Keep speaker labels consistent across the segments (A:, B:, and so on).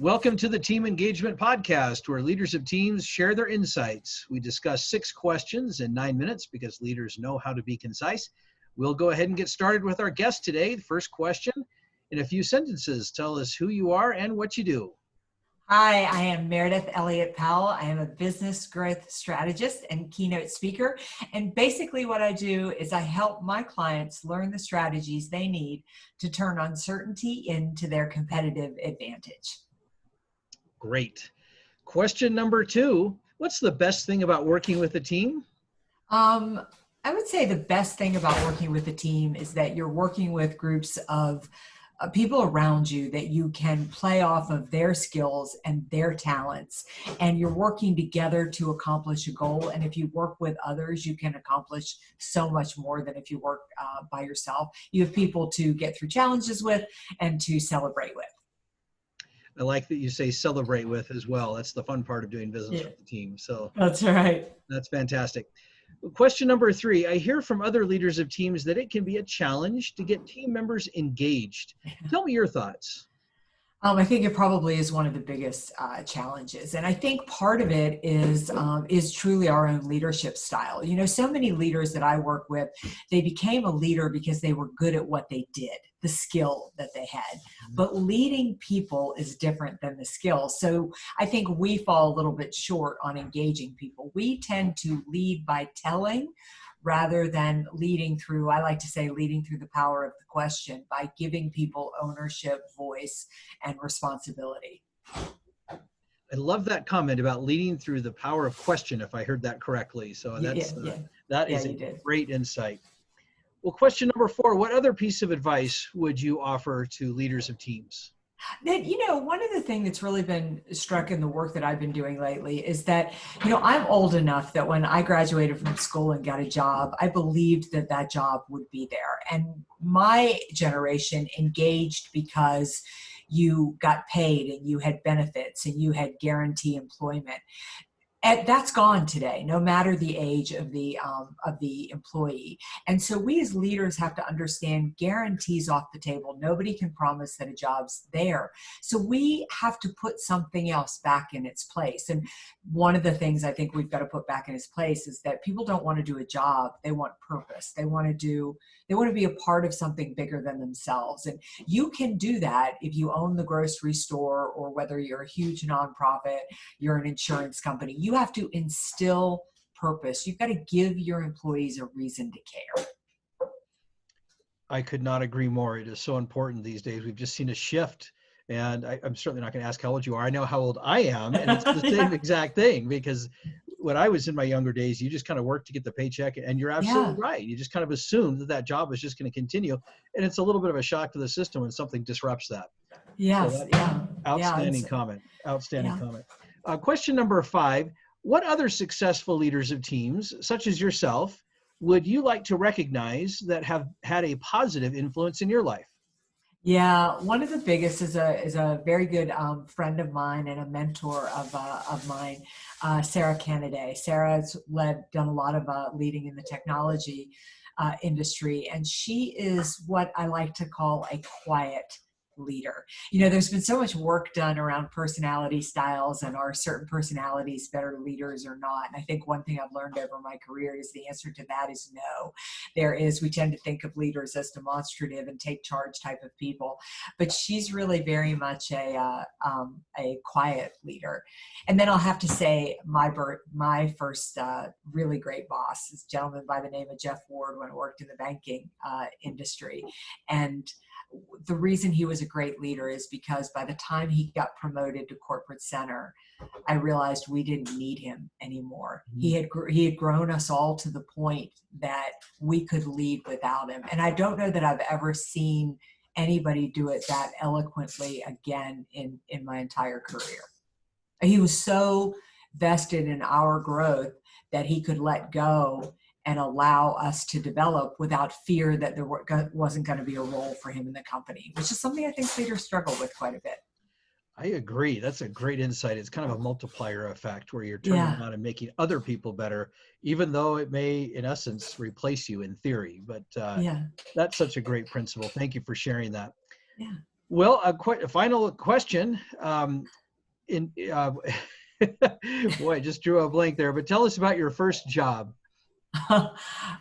A: Welcome to the Team Engagement Podcast, where leaders of teams share their insights. We discuss 6 questions in 9 minutes because leaders know how to be concise. We'll go ahead and get started with our guest today. The first question, in a few sentences, tell us who you are and what you do.
B: Hi, I am Meridith Elliott Powell. I am a business growth strategist and keynote speaker. And basically what I do is I help my clients learn the strategies they need to turn uncertainty into their competitive advantage.
A: Great. Question number 2, what's the best thing about working with a team?
B: I would say the best thing about working with a team is that you're working with groups of people around you that you can play off of their skills and their talents, and you're working together to accomplish a goal. And if you work with others, you can accomplish so much more than if you work by yourself. You have people to get through challenges with and to celebrate with.
A: I like that you say celebrate with as well. That's the fun part of doing business with the team. So
B: that's right.
A: That's fantastic. Question number 3, I hear from other leaders of teams that it can be a challenge to get team members engaged. Tell me your thoughts.
B: I think it probably is one of the biggest challenges. And I think part of it is truly our own leadership style. You know, so many leaders that I work with, they became a leader because they were good at what they did, the skill that they had. But leading people is different than the skill. So I think we fall a little bit short on engaging people. We tend to lead by telling rather than leading through, I like to say, leading through the power of the question by giving people ownership, voice, and responsibility.
A: I love that comment about leading through the power of question, if I heard that correctly. So that is a great insight. Well, question number 4, what other piece of advice would you offer to leaders of teams?
B: You know, one of the things that's really been struck in the work that I've been doing lately is that, you know, I'm old enough that when I graduated from school and got a job, I believed that that job would be there. And my generation engaged because you got paid and you had benefits and you had guarantee employment. And that's gone today, no matter the age of the employee. And so we as leaders have to understand guarantees off the table. Nobody can promise that a job's there. So we have to put something else back in its place. And one of the things I think we've got to put back in its place is that people don't want to do a job. They want purpose. They want to be a part of something bigger than themselves. And you can do that if you own the grocery store, or whether you're a huge nonprofit, you're an insurance company. You have to instill purpose. You've got to give your employees a reason to care.
A: I could not agree more. It is so important these days. We've just seen a shift, and I'm certainly not going to ask how old you are. I know how old I am, and it's the same exact thing, because when I was in my younger days, you just kind of worked to get the paycheck, and you're absolutely right. You just kind of assume that job is just going to continue, and it's a little bit of a shock to the system when something disrupts that.
B: Yes,
A: so outstanding comment. Outstanding comment. Question number 5, what other successful leaders of teams, such as yourself, would you like to recognize that have had a positive influence in your life?
B: Yeah, one of the biggest is a very good friend of mine and a mentor of mine, Sarah Canaday. Sarah's done a lot of leading in the technology industry, and she is what I like to call a quiet leader. You know, there's been so much work done around personality styles and are certain personalities better leaders or not. And I think one thing I've learned over my career is the answer to that is no. We tend to think of leaders as demonstrative and take charge type of people, but she's really very much a quiet leader. And then I'll have to say my first really great boss is a gentleman by the name of Jeff Ward when I worked in the banking industry. And the reason he was a great leader is because by the time he got promoted to corporate center, I realized we didn't need him anymore. He had grown us all to the point that we could lead without him. And I don't know that I've ever seen anybody do it that eloquently again in my entire career. He was so vested in our growth that he could let go and allow us to develop without fear that there wasn't going to be a role for him in the company, which is something I think leaders struggle with quite a bit.
A: I agree. That's a great insight. It's kind of a multiplier effect where you're turning around and making other people better, even though it may, in essence, replace you in theory. But that's such a great principle. Thank you for sharing that.
B: Yeah.
A: Well, a final question. In Boy, I just drew a blank there. But tell us about your first job.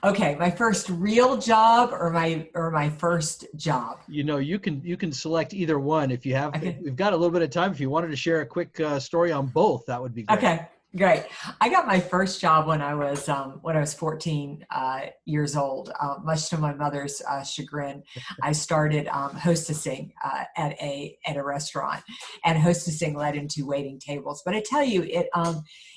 B: Okay, my first real job or my first job.
A: You can select either one if you have.
B: Okay.
A: We've got a little bit of time. If you wanted to share a quick story on both, that would be great.
B: Okay, great. I got my first job when I was 14 years old. Much to my mother's chagrin, I started hostessing at a restaurant, and hostessing led into waiting tables. But I tell you,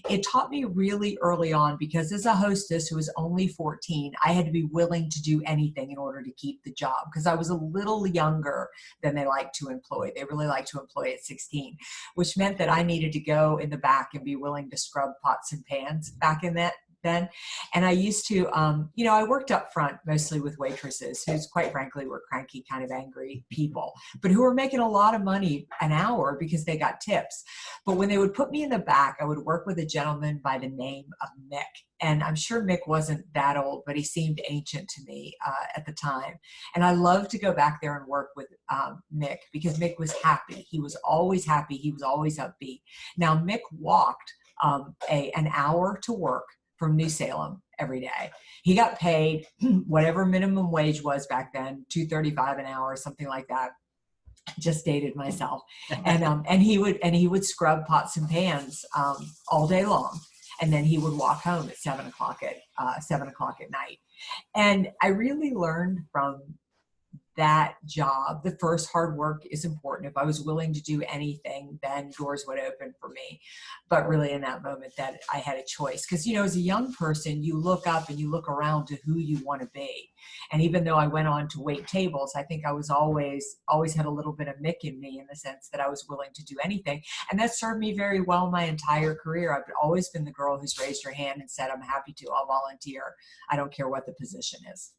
B: it taught me really early on, because as a hostess who was only 14, I had to be willing to do anything in order to keep the job, because I was a little younger than they like to employ. They really like to employ at 16, which meant that I needed to go in the back and be willing to scrub pots and pans back in that then. And I used to, I worked up front mostly with waitresses who's quite frankly were cranky, kind of angry people, but who were making a lot of money an hour because they got tips. But when they would put me in the back, I would work with a gentleman by the name of Mick. And I'm sure Mick wasn't that old, but he seemed ancient to me at the time. And I loved to go back there and work with Mick, because Mick was happy. He was always happy. He was always upbeat. Now, Mick walked an hour to work from New Salem every day. He got paid whatever minimum wage was back then, $2.35 an hour, something like that. Just dated myself. And he would scrub pots and pans all day long. And then he would walk home at 7 o'clock at night. And I really learned from that job. The first, hard work is important. If I was willing to do anything, then doors would open for me. But really in that moment that I had a choice, because, as a young person, you look up and you look around to who you want to be. And even though I went on to wait tables, I think I was always had a little bit of Mick in me, in the sense that I was willing to do anything. And that served me very well my entire career. I've always been the girl who's raised her hand and said, I'm happy to, I'll volunteer. I don't care what the position is.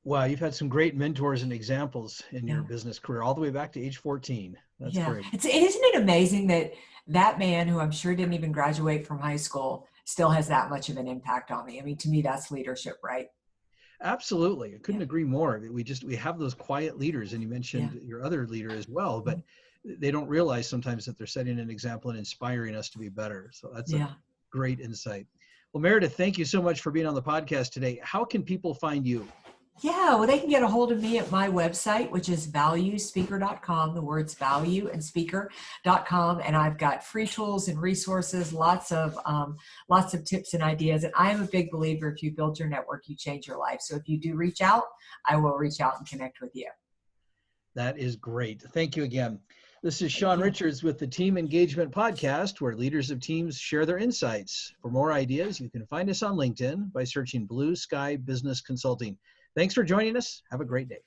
A: Wow, you've had some great mentors and examples in your
B: Yeah.
A: business career, all the way back to age 14. That's great.
B: Isn't it amazing that man, who I'm sure didn't even graduate from high school, still has that much of an impact on me? I mean, to me, that's leadership, right?
A: Absolutely. I couldn't agree more. We have those quiet leaders, and you mentioned your other leader as well, but they don't realize sometimes that they're setting an example and inspiring us to be better. So that's a great insight. Well, Meridith, thank you so much for being on the podcast today. How can people find you?
B: Yeah, well, they can get a hold of me at my website, which is valuespeaker.com, the words value and speaker.com. And I've got free tools and resources, lots of tips and ideas. And I am a big believer, if you build your network, you change your life. So if you do reach out, I will reach out and connect with you.
A: That is great. Thank you again. This is Sean Richards with the Team Engagement Podcast, where leaders of teams share their insights. For more ideas, you can find us on LinkedIn by searching Blue Sky Business Consulting. Thanks for joining us. Have a great day.